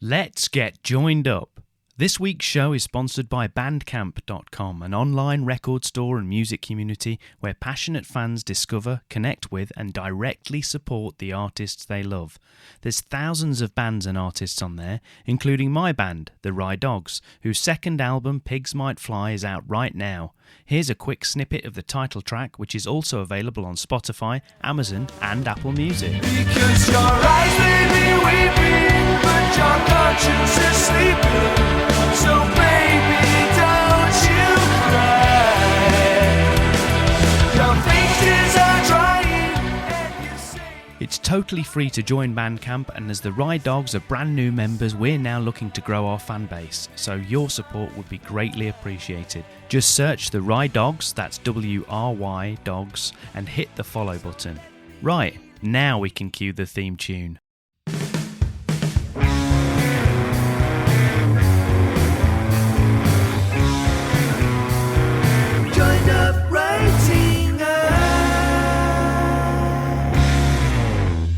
Let's get joined up. This week's show is sponsored by Bandcamp.com, an online record store and music community where passionate fans discover, connect with, and directly support the artists they love. There's thousands of bands and artists on there, including my band, the Wry Dogs, whose second album, Pigs Might Fly, is out right now. Here's a quick snippet of the title track, which is also available on Spotify, Amazon, and Apple Music. Because your eyes may be weeping, but your conscience is sleeping. So baby, don't you cry. Your faces are drying and you say... It's totally free to join Bandcamp, and as the Wry Dogs are brand new members, we're now looking to grow our fan base, so your support would be greatly appreciated. Just search the Wry Dogs, that's W-R-Y Dogs, and hit the follow button. Right, now we can cue the theme tune. Joined up writing.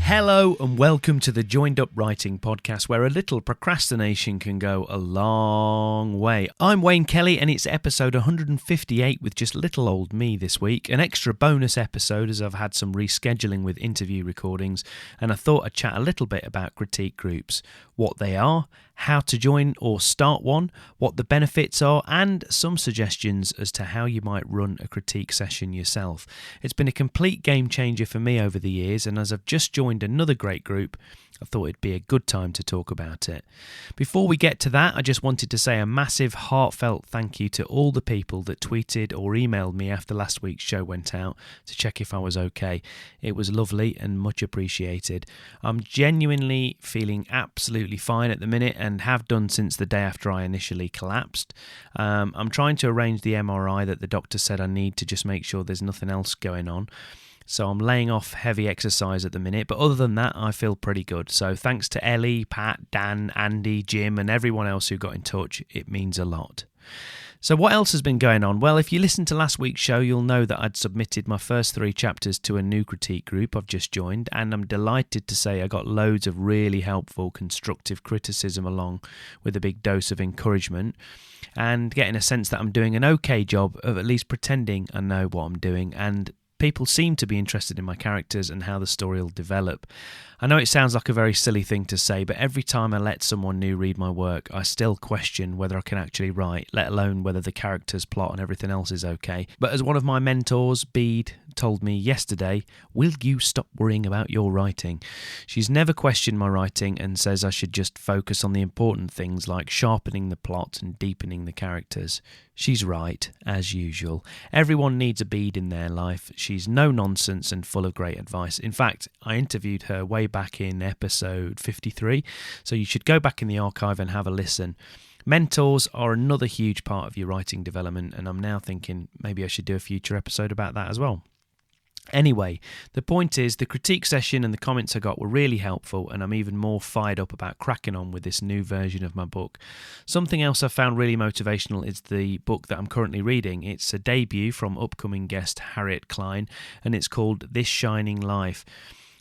Hello and welcome to the Joined Up Writing podcast, where a little procrastination can go a long way. I'm Wayne Kelly and it's episode 158 with just little old me this week. An extra bonus episode as I've had some rescheduling with interview recordings, and I thought I'd chat a little bit about critique groups, what they are, how to join or start one, what the benefits are, and some suggestions as to how you might run a critique session yourself. It's been a complete game changer for me over the years, and as I've just joined another great group, I thought it'd be a good time to talk about it. Before we get to that, I just wanted to say a massive heartfelt thank you to all the people that tweeted or emailed me after last week's show went out to check if I was okay. It was lovely and much appreciated. I'm genuinely feeling absolutely fine at the minute and have done since the day after I initially collapsed. I'm trying to arrange the MRI that the doctor said I need to just make sure there's nothing else going on. So I'm laying off heavy exercise at the minute, but other than that, I feel pretty good. So thanks to Ellie, Pat, Dan, Andy, Jim, and everyone else who got in touch. It means a lot. So what else has been going on? Well, if you listened to last week's show, you'll know that I'd submitted my first 3 chapters to a new critique group I've just joined, and I'm delighted to say I got loads of really helpful, constructive criticism along with a big dose of encouragement, and getting a sense that I'm doing an okay job of at least pretending I know what I'm doing, and people seem to be interested in my characters and how the story will develop. I know it sounds like a very silly thing to say, but every time I let someone new read my work, I still question whether I can actually write, let alone whether the characters, plot and everything else is okay. But as one of my mentors, Bead, told me yesterday, will you stop worrying about your writing? She's never questioned my writing and says I should just focus on the important things like sharpening the plot and deepening the characters. She's right, as usual. Everyone needs a Bead in their life. She's no nonsense and full of great advice. In fact, I interviewed her way back in episode 53, so you should go back in the archive and have a listen. Mentors are another huge part of your writing development, and I'm now thinking maybe I should do a future episode about that as well. Anyway, the point is the critique session and the comments I got were really helpful, and I'm even more fired up about cracking on with this new version of my book. Something else I found really motivational is the book that I'm currently reading. It's a debut from upcoming guest Harriet Klein, and it's called This Shining Life.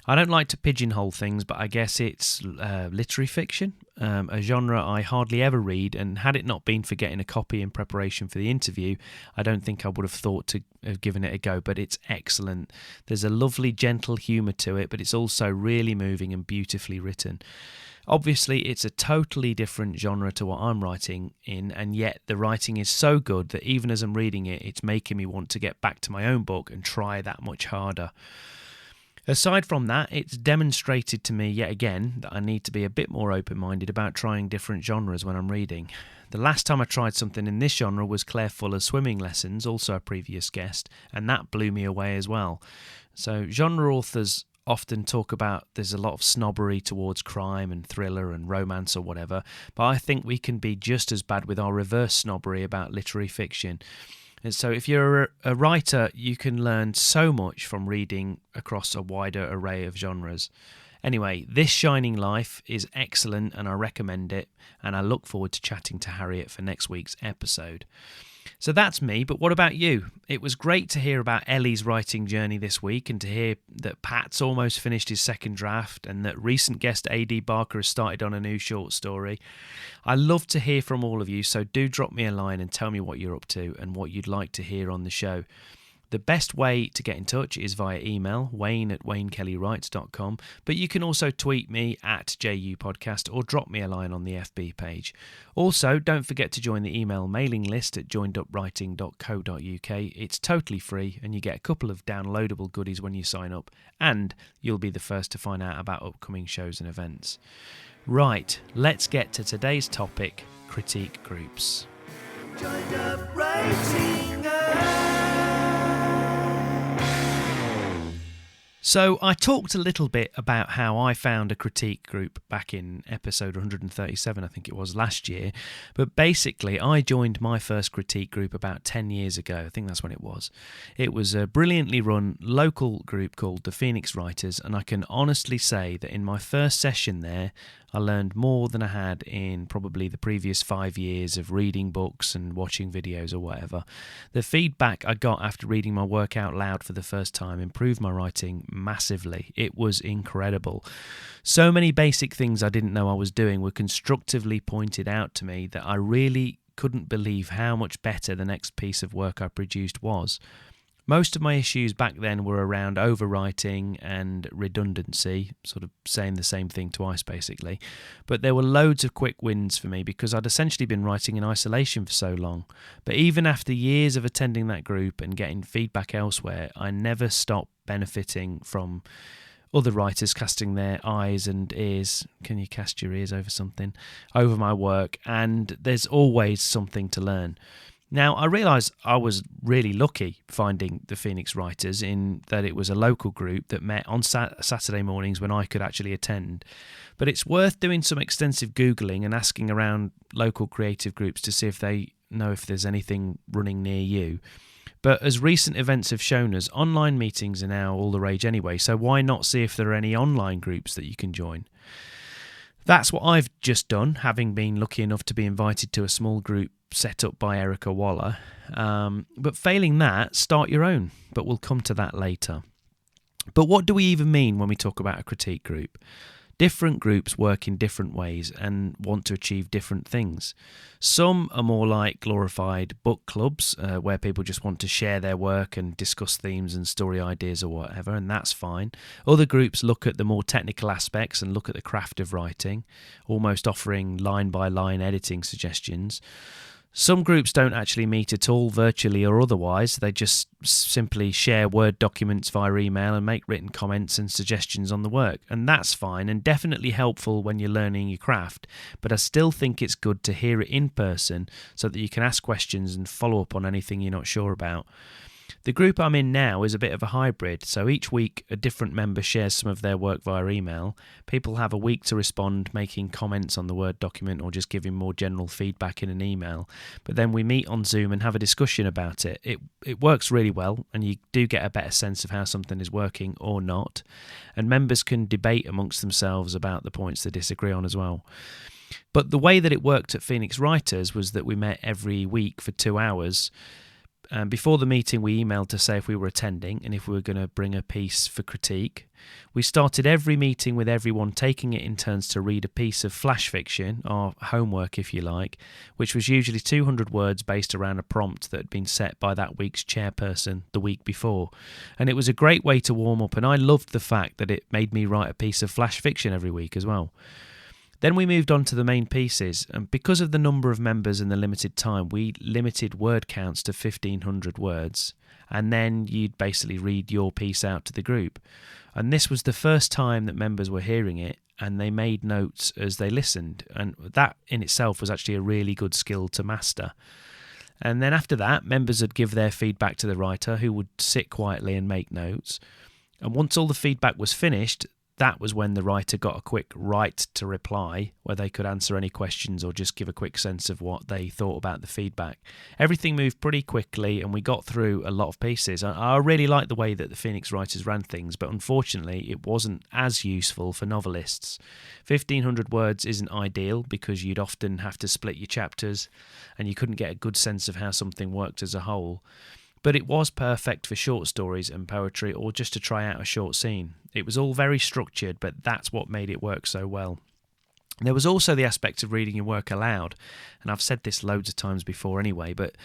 I don't like to pigeonhole things, but I guess it's literary fiction, a genre I hardly ever read, and had it not been for getting a copy in preparation for the interview, I don't think I would have thought to have given it a go, but it's excellent. There's a lovely, gentle humour to it, but it's also really moving and beautifully written. Obviously, it's a totally different genre to what I'm writing in, and yet the writing is so good that even as I'm reading it, it's making me want to get back to my own book and try that much harder. Aside from that, it's demonstrated to me yet again that I need to be a bit more open-minded about trying different genres when I'm reading. The last time I tried something in this genre was Claire Fuller's Swimming Lessons, also a previous guest, and that blew me away as well. So genre authors often talk about there's a lot of snobbery towards crime and thriller and romance or whatever, but I think we can be just as bad with our reverse snobbery about literary fiction. And so if you're a writer, you can learn so much from reading across a wider array of genres. Anyway, This Shining Life is excellent and I recommend it, and I look forward to chatting to Harriet for next week's episode. So that's me, but what about you? It was great to hear about Ellie's writing journey this week and to hear that Pat's almost finished his second draft and that recent guest A.D. Barker has started on a new short story. I love to hear from all of you, so do drop me a line and tell me what you're up to and what you'd like to hear on the show. The best way to get in touch is via email, wayne@waynekellyWrites.com, but you can also tweet me at JUPodcast or drop me a line on the FB page. Also, don't forget to join the email mailing list at joinedupwriting.co.uk. It's totally free and you get a couple of downloadable goodies when you sign up, and you'll be the first to find out about upcoming shows and events. Right, let's get to today's topic, critique groups. Joined up writing. So I talked a little bit about how I found a critique group back in episode 137, I think it was, last year. But basically, I joined my first critique group about 10 years ago. I think that's when it was. It was a brilliantly run local group called the Phoenix Writers, and I can honestly say that in my first session there, I learned more than I had in probably the previous 5 years of reading books and watching videos or whatever. The feedback I got after reading my work out loud for the first time improved my writing massively. It was incredible. So many basic things I didn't know I was doing were constructively pointed out to me that I really couldn't believe how much better the next piece of work I produced was. Most of my issues back then were around overwriting and redundancy, sort of saying the same thing twice basically, but there were loads of quick wins for me because I'd essentially been writing in isolation for so long. But even after years of attending that group and getting feedback elsewhere, I never stopped benefiting from other writers casting their eyes and ears, can you cast your ears over something, over my work, and there's always something to learn. Now, I realise I was really lucky finding the Phoenix Writers in that it was a local group that met on Saturday mornings when I could actually attend. But it's worth doing some extensive Googling and asking around local creative groups to see if they know if there's anything running near you. But as recent events have shown us, online meetings are now all the rage anyway, so why not see if there are any online groups that you can join? That's what I've just done, having been lucky enough to be invited to a small group set up by Erica Waller. But failing that, start your own. But we'll come to that later. But what do we even mean when we talk about a critique group? Different groups work in different ways and want to achieve different things. Some are more like glorified book clubs, where people just want to share their work and discuss themes and story ideas or whatever, and that's fine. Other groups look at the more technical aspects and look at the craft of writing, almost offering line-by-line editing suggestions. Some groups don't actually meet at all, virtually or otherwise. They just simply share Word documents via email and make written comments and suggestions on the work. And that's fine and definitely helpful when you're learning your craft. But I still think it's good to hear it in person so that you can ask questions and follow up on anything you're not sure about. The group I'm in now is a bit of a hybrid, so each week a different member shares some of their work via email. People have a week to respond, making comments on the Word document or just giving more general feedback in an email. But then we meet on Zoom and have a discussion about it. It works really well, and you do get a better sense of how something is working or not. And members can debate amongst themselves about the points they disagree on as well. But the way that it worked at Phoenix Writers was that we met every week for 2 hours. Before the meeting, we emailed to say if we were attending and if we were going to bring a piece for critique. We started every meeting with everyone taking it in turns to read a piece of flash fiction, or homework if you like, which was usually 200 words based around a prompt that had been set by that week's chairperson the week before. And it was a great way to warm up, and I loved the fact that it made me write a piece of flash fiction every week as well. Then we moved on to the main pieces, and because of the number of members and the limited time, we limited word counts to 1,500 words, and then you'd basically read your piece out to the group. And this was the first time that members were hearing it, and they made notes as they listened, and that in itself was actually a really good skill to master. And then after that, members would give their feedback to the writer, who would sit quietly and make notes. And once all the feedback was finished, that was when the writer got a quick right to reply, where they could answer any questions or just give a quick sense of what they thought about the feedback. Everything moved pretty quickly and we got through a lot of pieces. I really liked the way that the Phoenix writers ran things, but unfortunately it wasn't as useful for novelists. 1,500 words isn't ideal because you'd often have to split your chapters and you couldn't get a good sense of how something worked as a whole. But it was perfect for short stories and poetry, or just to try out a short scene. It was all very structured, but that's what made it work so well. There was also the aspect of reading your work aloud, and I've said this loads of times before anyway, but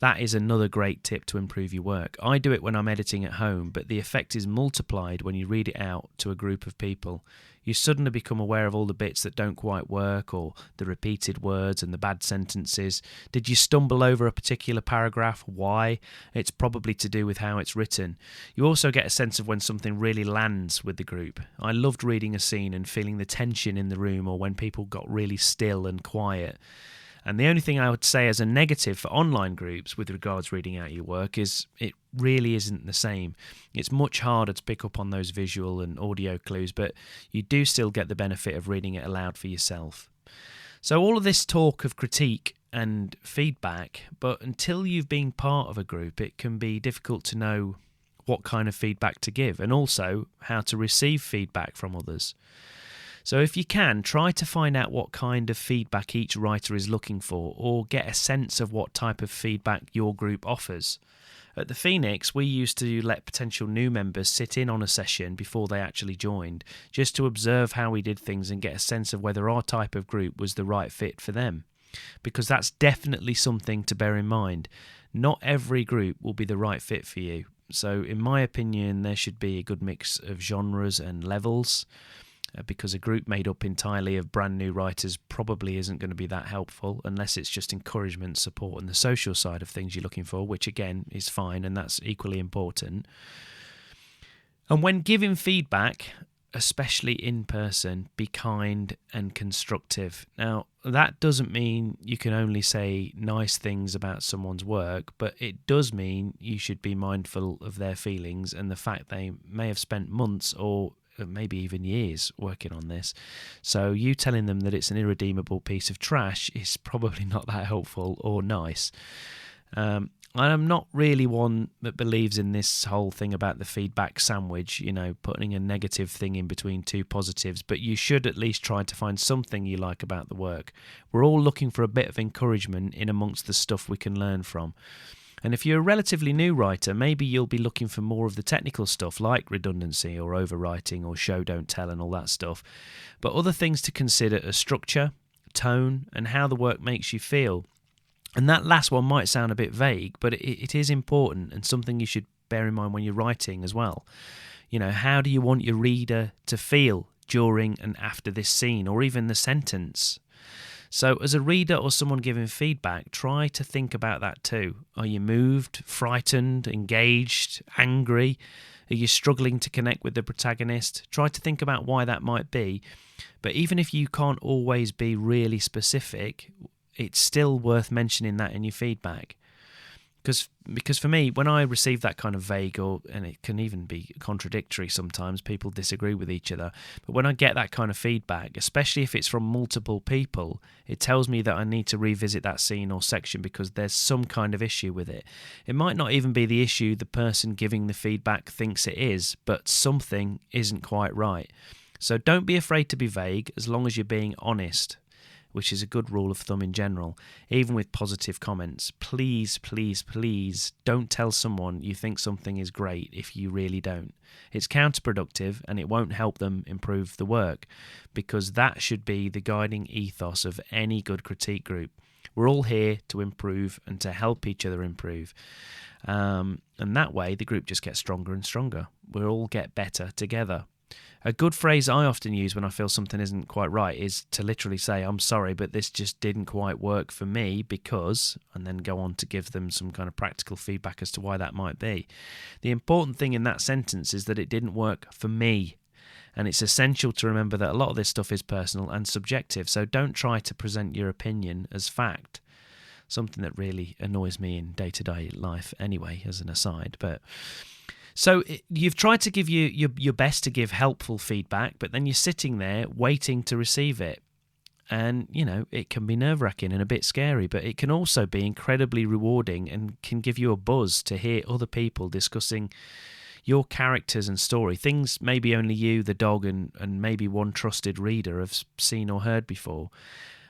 that is another great tip to improve your work. I do it when I'm editing at home, but the effect is multiplied when you read it out to a group of people. You suddenly become aware of all the bits that don't quite work, or the repeated words and the bad sentences. Did you stumble over a particular paragraph? Why? It's probably to do with how it's written. You also get a sense of when something really lands with the group. I loved reading a scene and feeling the tension in the room, or when people got really still and quiet. And the only thing I would say as a negative for online groups with regards reading out your work is it really isn't the same. It's much harder to pick up on those visual and audio clues, but you do still get the benefit of reading it aloud for yourself. So all of this talk of critique and feedback, but until you've been part of a group, it can be difficult to know what kind of feedback to give and also how to receive feedback from others. So if you can, try to find out what kind of feedback each writer is looking for, or get a sense of what type of feedback your group offers. At the Phoenix, we used to let potential new members sit in on a session before they actually joined, just to observe how we did things and get a sense of whether our type of group was the right fit for them. Because that's definitely something to bear in mind. Not every group will be the right fit for you. So in my opinion, there should be a good mix of genres and levels. Because a group made up entirely of brand new writers probably isn't going to be that helpful unless it's just encouragement, support and the social side of things you're looking for, which again is fine and that's equally important. And when giving feedback, especially in person, be kind and constructive. Now, that doesn't mean you can only say nice things about someone's work, but it does mean you should be mindful of their feelings and the fact they may have spent months or maybe even years working on this. So you telling them that it's an irredeemable piece of trash is probably not that helpful or nice. I'm not really one that believes in this whole thing about the feedback sandwich, putting a negative thing in between two positives, but you should at least try to find something you like about the work. We're all looking for a bit of encouragement in amongst the stuff we can learn from. And if you're a relatively new writer, maybe you'll be looking for more of the technical stuff like redundancy or overwriting or show don't tell and all that stuff. But other things to consider are structure, tone, and how the work makes you feel. And that last one might sound a bit vague, but it is important and something you should bear in mind when you're writing as well. How do you want your reader to feel during and after this scene or even the sentence? So as a reader or someone giving feedback, try to think about that too. Are you moved, frightened, engaged, angry? Are you struggling to connect with the protagonist? Try to think about why that might be. But even if you can't always be really specific, it's still worth mentioning that in your feedback. Because for me, when I receive that kind of vague, and it can even be contradictory sometimes, people disagree with each other, but when I get that kind of feedback, especially if it's from multiple people, it tells me that I need to revisit that scene or section because there's some kind of issue with it. It might not even be the issue the person giving the feedback thinks it is, but something isn't quite right. So don't be afraid to be vague as long as you're being honest, which is a good rule of thumb in general, even with positive comments. Please, please, please don't tell someone you think something is great if you really don't. It's counterproductive and it won't help them improve the work, because that should be the guiding ethos of any good critique group. We're all here to improve and to help each other improve. And that way the group just gets stronger and stronger. We'll all get better together. A good phrase I often use when I feel something isn't quite right is to literally say, I'm sorry, but this just didn't quite work for me because, and then go on to give them some kind of practical feedback as to why that might be. The important thing in that sentence is that it didn't work for me. And it's essential to remember that a lot of this stuff is personal and subjective, so don't try to present your opinion as fact. Something that really annoys me in day-to-day life anyway, as an aside, but... So you've tried to give your best to give helpful feedback, but then you're sitting there waiting to receive it. And, it can be nerve-wracking and a bit scary, but it can also be incredibly rewarding and can give you a buzz to hear other people discussing your characters and story, things maybe only you, the dog, and maybe one trusted reader have seen or heard before.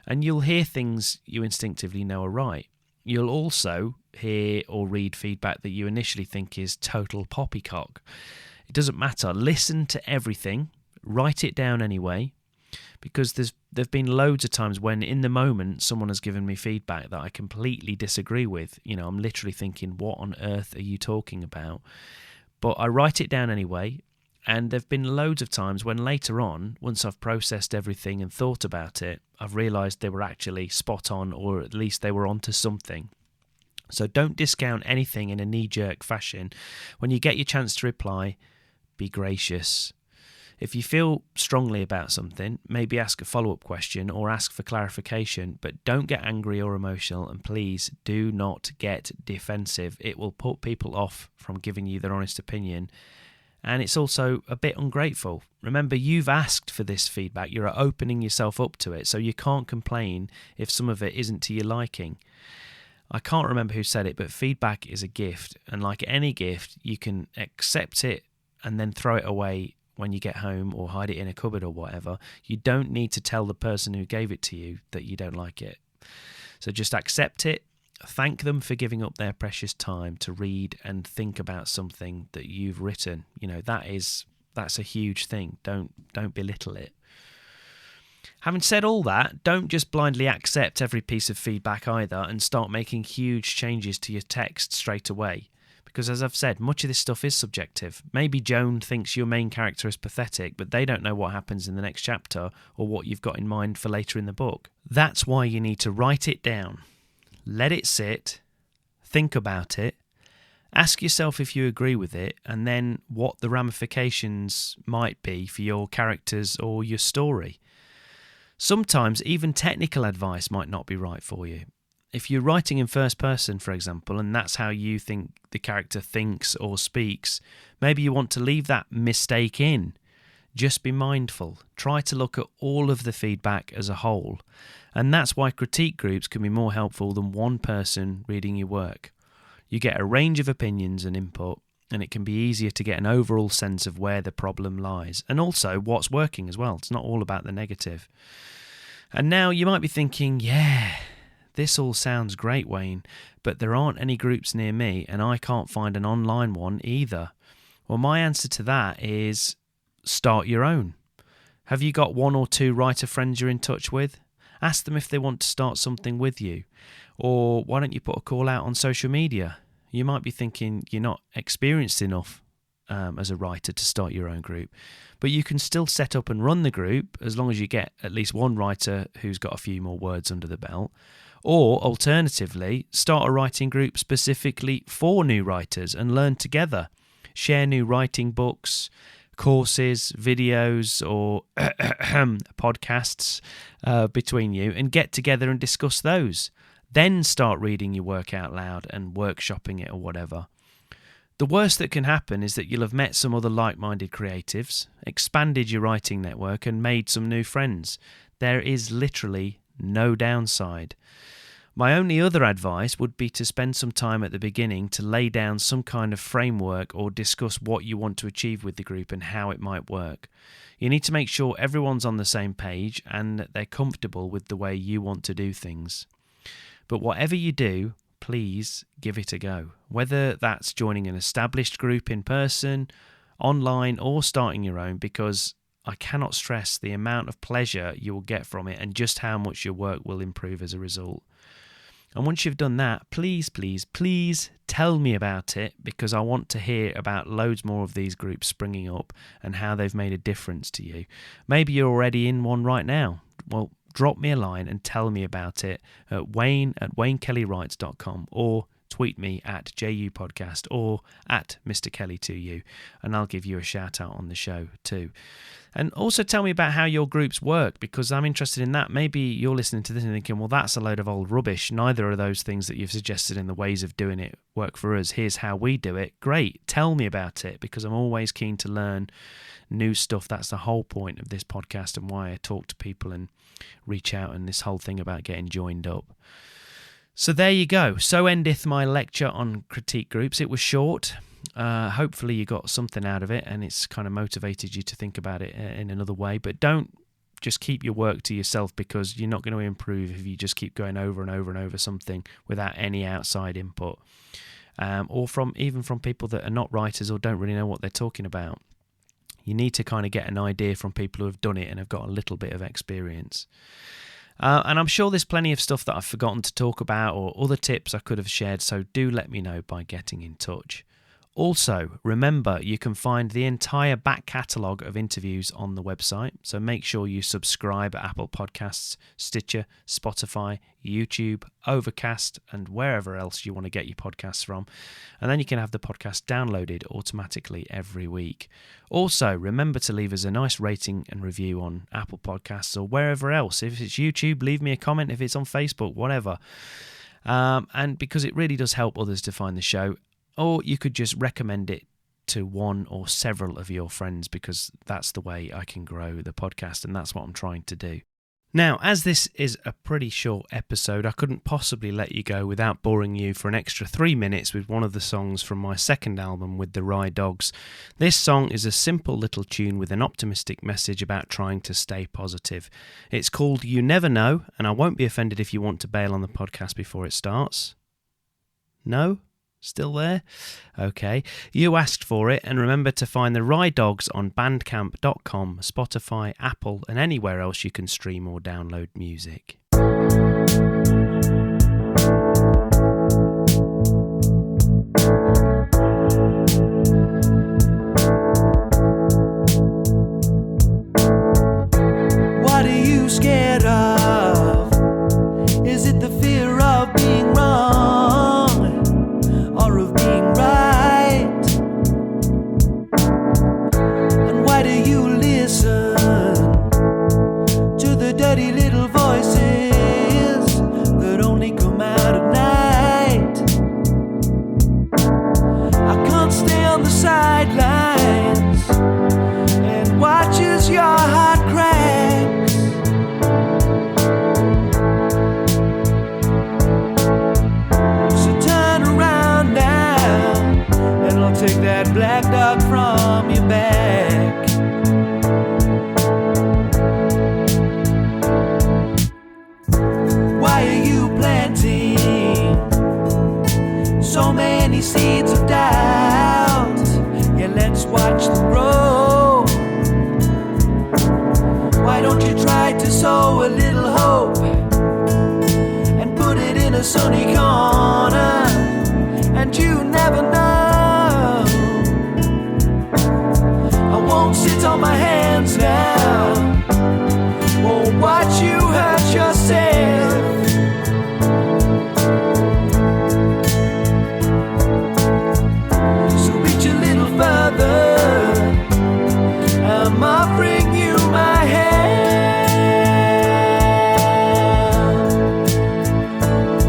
And you'll hear things you instinctively know are right. You'll also hear or read feedback that you initially think is total poppycock. It doesn't matter. Listen to everything. Write it down anyway. Because there've been loads of times when in the moment someone has given me feedback that I completely disagree with. I'm literally thinking, what on earth are you talking about? But I write it down anyway. And there've been loads of times when later on, once I've processed everything and thought about it, I've realised they were actually spot on, or at least they were onto something. So don't discount anything in a knee-jerk fashion. When you get your chance to reply, be gracious. If you feel strongly about something, maybe ask a follow-up question or ask for clarification, but don't get angry or emotional, and please do not get defensive. It will put people off from giving you their honest opinion, and it's also a bit ungrateful. Remember, you've asked for this feedback. You're opening yourself up to it, so you can't complain if some of it isn't to your liking. I can't remember who said it, but feedback is a gift, and like any gift, you can accept it and then throw it away when you get home or hide it in a cupboard or whatever. You don't need to tell the person who gave it to you that you don't like it. So just accept it. Thank them for giving up their precious time to read and think about something that you've written. That's a huge thing. Don't belittle it. Having said all that, don't just blindly accept every piece of feedback either and start making huge changes to your text straight away. Because as I've said, much of this stuff is subjective. Maybe Joan thinks your main character is pathetic, but they don't know what happens in the next chapter or what you've got in mind for later in the book. That's why you need to write it down. Let it sit. Think about it. Ask yourself if you agree with it, and then what the ramifications might be for your characters or your story. Sometimes even technical advice might not be right for you. If you're writing in first person, for example, and that's how you think the character thinks or speaks, maybe you want to leave that mistake in. Just be mindful. Try to look at all of the feedback as a whole. And that's why critique groups can be more helpful than one person reading your work. You get a range of opinions and input, and it can be easier to get an overall sense of where the problem lies, and also what's working as well. It's not all about the negative. And now you might be thinking, this all sounds great, Wayne, but there aren't any groups near me, and I can't find an online one either. Well, my answer to that is start your own. Have you got one or two writer friends you're in touch with? Ask them if they want to start something with you. Or why don't you put a call out on social media? You might be thinking you're not experienced enough as a writer to start your own group, but you can still set up and run the group as long as you get at least one writer who's got a few more words under the belt. Or alternatively, start a writing group specifically for new writers and learn together. Share new writing books, courses, videos, or podcasts between you, and get together and discuss those. Then start reading your work out loud and workshopping it or whatever. The worst that can happen is that you'll have met some other like-minded creatives, expanded your writing network, and made some new friends. There is literally no downside. My only other advice would be to spend some time at the beginning to lay down some kind of framework or discuss what you want to achieve with the group and how it might work. You need to make sure everyone's on the same page and that they're comfortable with the way you want to do things. But whatever you do, please give it a go. Whether that's joining an established group in person, online, or starting your own, because I cannot stress the amount of pleasure you will get from it and just how much your work will improve as a result. And once you've done that, please, please, please tell me about it, because I want to hear about loads more of these groups springing up and how they've made a difference to you. Maybe you're already in one right now. Well, drop me a line and tell me about it at wayne@waynekellywrites.com, or tweet me at JUPodcast or at Mr. Kelly2U, and I'll give you a shout out on the show too. And also tell me about how your groups work, because I'm interested in that. Maybe you're listening to this and thinking, well, that's a load of old rubbish. Neither of those things that you've suggested in the ways of doing it work for us. Here's how we do it. Great. Tell me about it, because I'm always keen to learn new stuff. That's the whole point of this podcast and why I talk to people and reach out, and this whole thing about getting joined up. So there you go. So endeth my lecture on critique groups. It was short. Hopefully you got something out of it, and it's kind of motivated you to think about it in another way. But don't just keep your work to yourself, because you're not going to improve if you just keep going over and over and over something without any outside input, or even from people that are not writers or don't really know what they're talking about. You need to kind of get an idea from people who have done it and have got a little bit of experience. And I'm sure there's plenty of stuff that I've forgotten to talk about, or other tips I could have shared, so do let me know by getting in touch. Also, remember, you can find the entire back catalogue of interviews on the website, so make sure you subscribe at Apple Podcasts, Stitcher, Spotify, YouTube, Overcast, and wherever else you want to get your podcasts from, and then you can have the podcast downloaded automatically every week. Also, remember to leave us a nice rating and review on Apple Podcasts or wherever else. If it's YouTube, leave me a comment. If it's on Facebook, whatever. And because it really does help others to find the show. Or you could just recommend it to one or several of your friends, because that's the way I can grow the podcast, and that's what I'm trying to do. Now, as this is a pretty short episode, I couldn't possibly let you go without boring you for an extra 3 minutes with one of the songs from my second album with the Wry Dogs. This song is a simple little tune with an optimistic message about trying to stay positive. It's called You Never Know, and I won't be offended if you want to bail on the podcast before it starts. No? Still there? Okay. You asked for it, and remember to find the Wry Dogs on bandcamp.com, Spotify, Apple, and anywhere else you can stream or download music. What are you scared of? Is it the fear of being wrong, or of being right? And why do you listen to the dirty little voices that only come out at night? I can't stay on the sidelines and watch as your heart cracks. So turn around now, and I'll take that black dog from your back. Why are you planting so many seeds of doubt? Yeah, let's watch them grow. Why don't you try to sow a little hope and put it in a sunny corner? And you never know. I won't sit on my hands now, won't watch you hurt yourself. So reach a little further, I'm offering you my hand.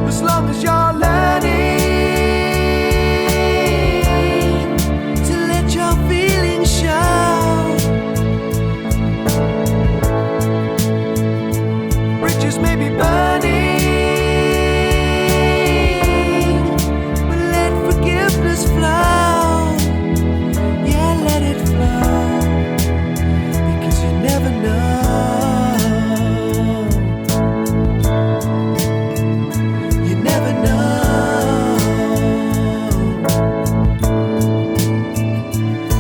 As long as you're learning to let your feelings show, bridges may be burning, but let forgiveness flow. Yeah, let it flow, because you never know. You never know.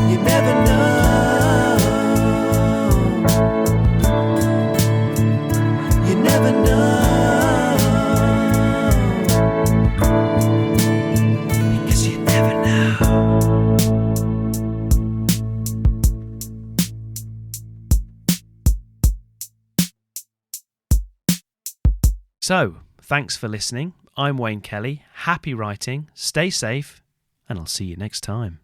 You never know. You never know. Because you never know. So, thanks for listening. I'm Wayne Kelly. Happy writing, stay safe, and I'll see you next time.